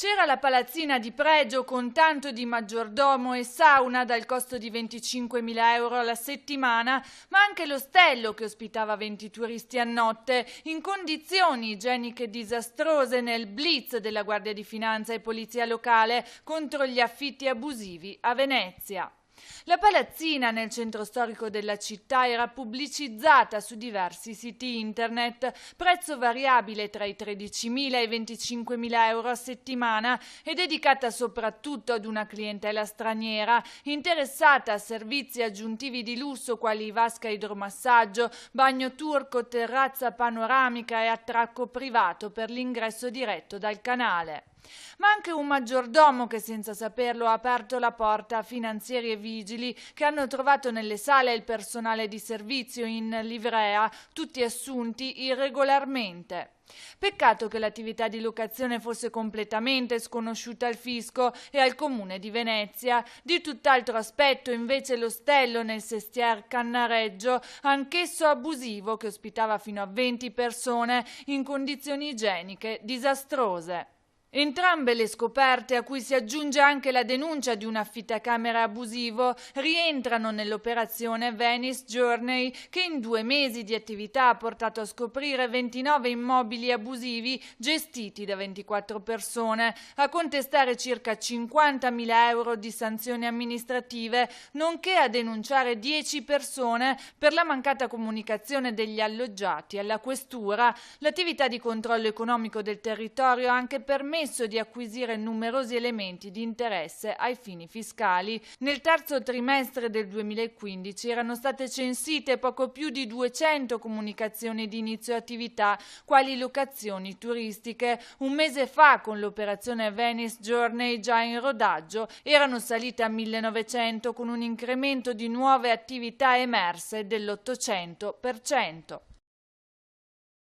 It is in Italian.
C'era la palazzina di pregio con tanto di maggiordomo e sauna dal costo di 25.000 euro alla settimana, ma anche l'ostello che ospitava 20 turisti a notte in condizioni igieniche disastrose nel blitz della Guardia di Finanza e Polizia Locale contro gli affitti abusivi a Venezia. La palazzina nel centro storico della città era pubblicizzata su diversi siti internet, prezzo variabile tra i 13.000 e i 25.000 euro a settimana e dedicata soprattutto ad una clientela straniera interessata a servizi aggiuntivi di lusso quali vasca idromassaggio, bagno turco, terrazza panoramica e attracco privato per l'ingresso diretto dal canale. Ma anche un maggiordomo che senza saperlo ha aperto la porta a finanzieri e vigili che hanno trovato nelle sale il personale di servizio in livrea, tutti assunti irregolarmente. Peccato che l'attività di locazione fosse completamente sconosciuta al fisco e al comune di Venezia. Di tutt'altro aspetto invece l'ostello nel Sestier Cannareggio, anch'esso abusivo, che ospitava fino a 20 persone in condizioni igieniche disastrose. Entrambe le scoperte, a cui si aggiunge anche la denuncia di un affittacamere abusivo, rientrano nell'operazione Venice Journey, che in 2 mesi di attività ha portato a scoprire 29 immobili abusivi gestiti da 24 persone, a contestare circa 50.000 euro di sanzioni amministrative, nonché a denunciare 10 persone per la mancata comunicazione degli alloggiati alla questura. L'attività di controllo economico del territorio ha anche permesso di acquisire numerosi elementi di interesse ai fini fiscali. Nel terzo trimestre del 2015 erano state censite poco più di 200 comunicazioni di inizio attività, quali locazioni turistiche. Un mese fa, con l'operazione Venice Journey già in rodaggio, erano salite a 1900 con un incremento di nuove attività emerse dell'800%.